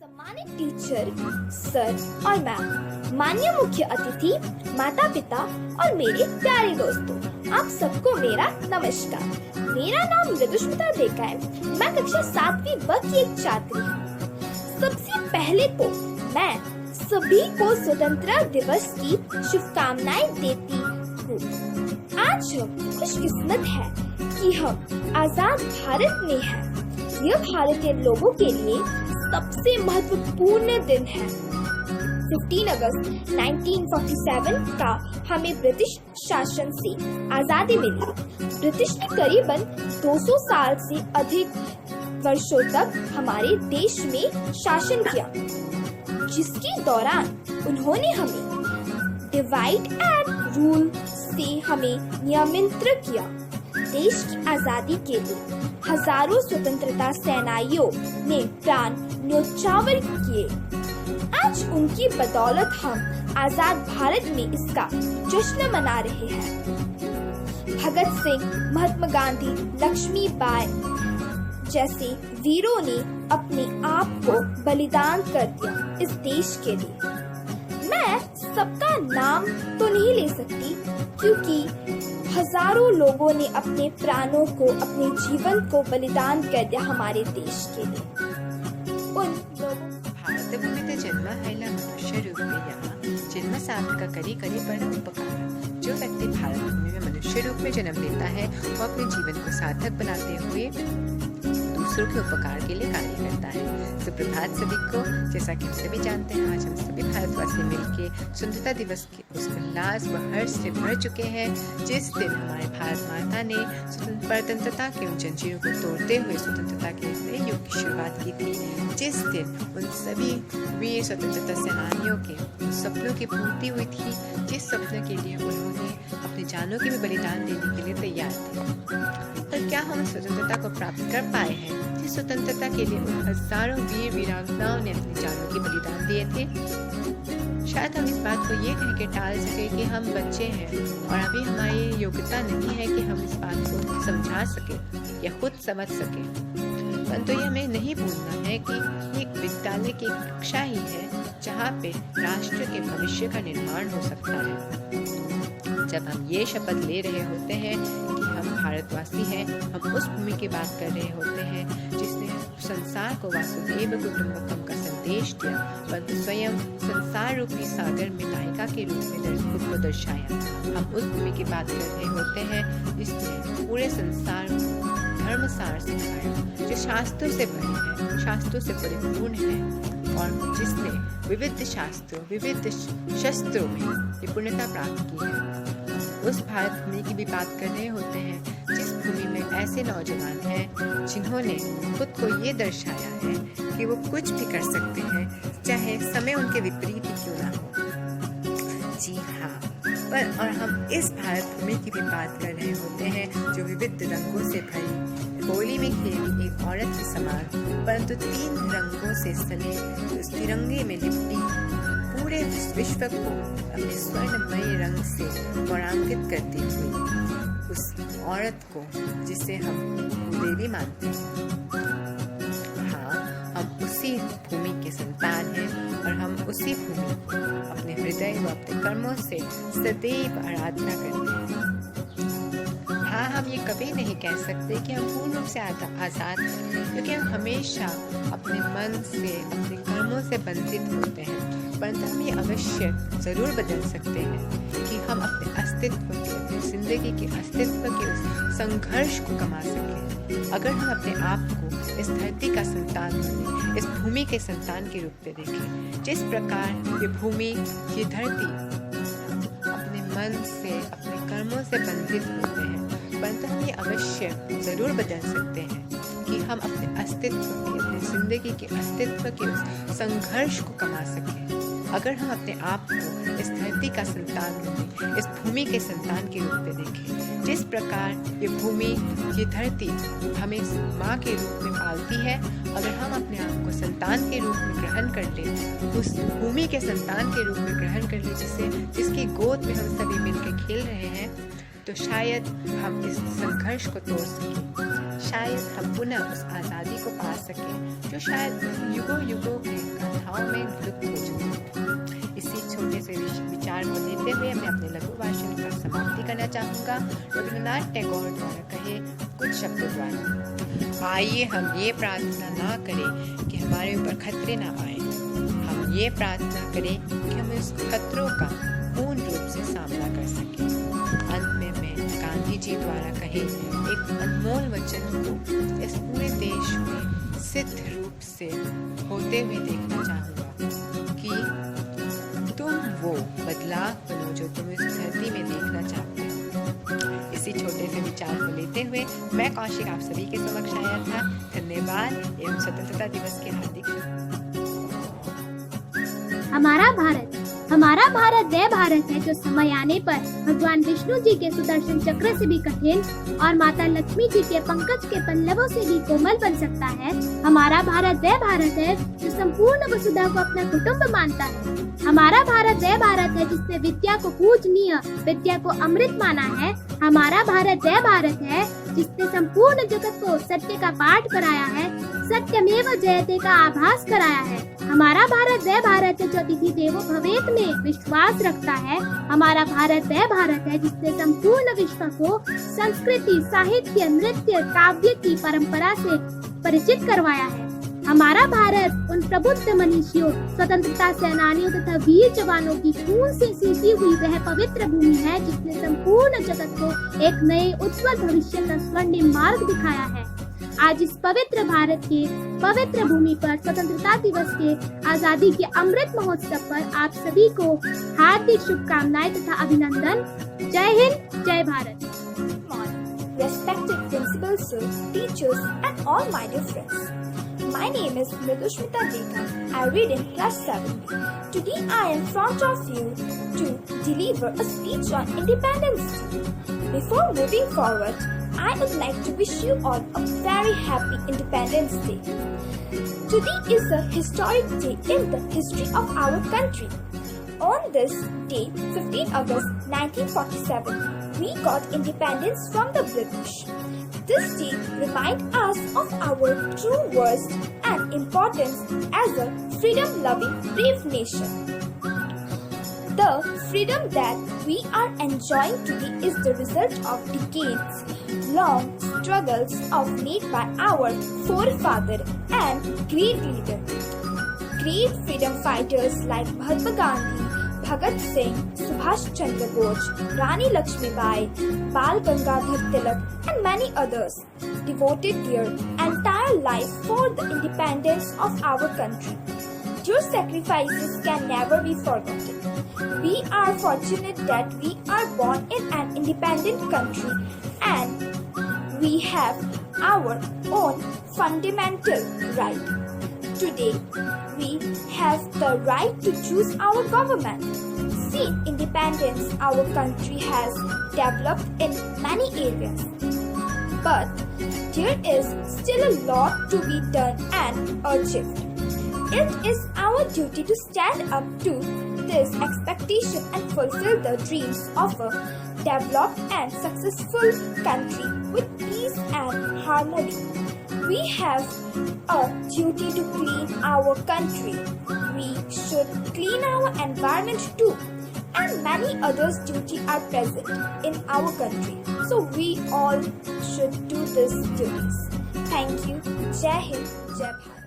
सम्मानित teacher, sir और ma'am, माननीय मुख्य अतिथि, माता पिता और मेरे प्यारे दोस्तों, आप सबको मेरा नमस्कार। मेरा नाम मृदुष्मिता देका है। मैं कक्षा 7वीं ब की एक छात्री हूँ। सबसे पहले तो मैं सभी को स्वतंत्रता दिवस की शुभकामनाएं देती हूँ। आज हम खुशकिस्मत है कि हम आजाद भारत में हैं। यह भारतीय लोगों के लिए सबसे महत्वपूर्ण दिन है। 15 अगस्त 1947 का हमें ब्रिटिश शासन से आजादी मिली। ब्रिटिश ने करीबन 200 साल से अधिक वर्षों तक हमारे देश में शासन किया, जिसके दौरान उन्होंने हमें डिवाइड एंड रूल से हमें नियंत्रित किया। देश की आजादी के लिए हजारों स्वतंत्रता सेनानियों ने प्राण न्योछावर किए। आज उनकी बदौलत हम आजाद भारत में इसका जश्न मना रहे हैं। भगत सिंह, महात्मा गांधी, लक्ष्मीबाई जैसे वीरों ने अपने आप को बलिदान कर दिया इस देश के लिए। मैं सबका नाम तो नहीं ले सकती, क्योंकि हजारों लोगों ने अपने प्राणों को, अपने जीवन को बलिदान कर दिया हमारे देश के लिए। उन भारतभूमिते जन्म हैला मनुष्य रूप में यहाँ जन्म सार्थक करी करी बड़ा उपकार। जो व्यक्ति भारत भूमि में मनुष्य रूप में जन्म लेता है, वो अपने जीवन को सार्थक बनाते हुए दूसरों के उपकार के लिए कार्य करता है। सुप्रभात सभी को। जैसा कि हम सभी जानते हैं, आज हम सभी भारतवासी मिलके स्वतंत्रता दिवस के उस उल्लास व हर्ष से भर चुके हैं, जिस दिन हमारे भारत माता ने स्वतंत्रता के उन जंजीरों को तोड़ते हुए स्वतंत्रता के नए युग की शुरुआत की थी। जिस दिन उन सभी वीर स्वतंत्रता सेनानियों के सपनों की पूर्ति हुई थी, जिस सपने के लिए उन्होंने अपनी जानों के भी बलिदान देने के लिए तैयार थे। पर क्या हम स्वतंत्रता को प्राप्त कर पाए हैं, जिस स्वतंत्रता के लिए उन हजारों वीर वीरांगनाओं ने अपनी जानों के बलिदान दिए थे? शायद हम इस बात को ये कह के टाल सके कि हम बच्चे हैं और अभी हमारी योग्यता नहीं है कि हम इस बात को समझा सके या खुद समझ सके। परंतु ये हमें नहीं भूलना है कि एक विद्यालय की एक कक्षा ही है जहाँ पे राष्ट्र के भविष्य का निर्माण हो सकता है। जब हम ये शपथ ले रहे होते हैं कि हम भारतवासी हैं, हम उस भूमि की बात कर रहे होते हैं जिसने संसार को वासुदेव कुटुंबकम का संदेश दिया, परंतु स्वयं संसार रूपी सागर में नायिका के रूप में खुद को दर्शाया। हम उस भूमि की बात कर रहे होते हैं जिसने पूरे संसार को धर्म सार सिखाया, जो शास्त्रों से भरी है, शास्त्रों से परिपूर्ण है और जिसने विविध शास्त्रों, विविध शस्त्रों में निपुणता प्राप्त की है। उस भारत भूमि की भी बात कर रहे होते हैं जिस भूमि में ऐसे नौजवान हैं जिन्होंने खुद को ये दर्शाया है कि वो कुछ भी कर सकते हैं, चाहे समय उनके विपरीत ही क्यों ना हो। जी हाँ, पर और हम इस भारत भूमि की भी बात कर रहे होते हैं जो विविध रंगों से भरी, होली में खेली एक औरत के समान, परंतु 3 रंगों से सने उस तिरंगे में लिपटी पूरे विश्व को अपने स्वर्णमय रंग से गौरवान्वित करती हुई उस औरत को, जिसे हम देवी मानते हैं। हाँ, हम उसी भूमि के संतान हैं और हम उसी भूमि को अपने हृदय व अपने कर्मों से सदैव आराधना करते हैं। हाँ, हम ये कभी नहीं कह सकते कि हम पूर्ण रूप से आजाद हैं, क्योंकि हम हमेशा अपने मन से, अपने कर्मों से बंधित होते हैं। परंतु हम ये अवश्य जरूर बदल सकते हैं कि हम अपने अस्तित्व के, अपनी जिंदगी के अस्तित्व के उस संघर्ष को कमा सकें। अगर हम अपने आप को इस धरती का संतान बने, इस भूमि के संतान के रूप में देखें, जिस प्रकार ये भूमि, ये धरती अपने मन से, अपने कर्मों से बंधित होते हैं, परंतु हम ये अवश्य जरूर बदल सकते हैं कि हम अपने अस्तित्व के, अपनी जिंदगी के अस्तित्व के उस संघर्ष को कमा सकें। अगर हम अपने आप को इस धरती का संतान बने, इस भूमि के संतान के रूप में देखें, जिस प्रकार ये भूमि, ये धरती हमें माँ के रूप में पालती है, अगर हम अपने आप को संतान के रूप में ग्रहण कर लें, उस भूमि के संतान के रूप में ग्रहण कर लें, जिसकी गोद में हम सभी मिलकर खेल रहे हैं, तो शायद हम इस संघर्ष को तोड़ सकें, शायद हम पुनः उस आज़ादी को पा सकें जो शायद युगों युगों के लुप्त हो चुकी। इसी छोटे से विचार को लेते हुए मैं अपने लघु भाषण का समाप्ति करना चाहूँगा रविन्द्रनाथ टैगोर द्वारा कहे कुछ शब्दों द्वारा। आइए हम ये प्रार्थना ना करें कि हमारे ऊपर खतरे ना आए, हम ये प्रार्थना करें कि हम इस खतरों का पूर्ण रूप से सामना कर सकें। अंत में मैं गांधी जी द्वारा कहे एक अनमोल वचन को इस पूरे देश में सिद्ध रूप से होते हुए देखना चाहूँगा कि तुम वो बदलाव बनो जो तुम इस धरती में देखना चाहते हो। इसी छोटे से विचार को लेते हुए मैं कौशिक आप सभी के समक्ष आया था। धन्यवाद एवं स्वतंत्रता दिवस की हार्दिक। हमारा भारत वह भारत है जो समय आने पर भगवान विष्णु जी के सुदर्शन चक्र से भी कठिन और माता लक्ष्मी जी के पंकज के पल्लवों से भी कोमल बन सकता है। हमारा भारत वह भारत है जो संपूर्ण वसुधा को अपना कुटुंब मानता है। हमारा भारत वह भारत है जिसने विद्या को पूजनीय, विद्या को अमृत माना है। हमारा भारत वह भारत है जिसने संपूर्ण जगत को सत्य का पाठ कराया है, सत्यमेव जयते का आभास कराया है। हमारा भारत वह भारत है जो अतिथि देवो भवेत में विश्वास रखता है। हमारा भारत वह भारत है जिसने संपूर्ण विश्व को संस्कृति, साहित्य, नृत्य, काव्य की परंपरा से परिचित करवाया है। हमारा भारत उन प्रबुद्ध मनीषियों, स्वतंत्रता सेनानियों तथा वीर जवानों की खून से सींची हुई वह पवित्र भूमि है जिसने संपूर्ण जगत को एक नए उज्जवल भविष्य का स्वर्णिम मार्ग दिखाया है। आज इस पवित्र भारत के पवित्र भूमि पर स्वतंत्रता दिवस के आजादी के अमृत महोत्सव पर आप सभी को हार्दिक शुभकामनाएं तथा अभिनंदन। जय हिंद, जय Bharat. Respected principals, sir, teachers, and all my dear friends. My name is Mridusmita Dekha. I read in class 7B. Today I am in front of you to deliver a speech on Independence Day. Before moving forward, I would like to wish you all a very happy Independence Day. Today is a historic day in the history of our country. On this day, 15 August 1947, we got independence from the British. This day reminds us of our true worth and importance as a freedom-loving, brave nation. The freedom that we are enjoying today is the result of decades-long struggles made by our forefathers and great leaders. Great freedom fighters like Mahatma Gandhi, Bhagat Singh, Subhash Chandra Bose, Rani Lakshmibai, Bal Gangadhar Tilak, and many others devoted their entire life for the independence of our country. Your sacrifices can never be forgotten. We are fortunate that we are born in an independent country and we have our own fundamental right. Today, we have the right to choose our government. Since independence, our country has developed in many areas. But there is still a lot to be done and achieved. It is our duty to stand up to this expectation and fulfill the dreams of a developed and successful country with peace and harmony. We have a duty to clean our country. We should clean our environment too. And many others' duties are present in our country. So we all should do these duties. Thank you. Jai Hind, Jai Bharat.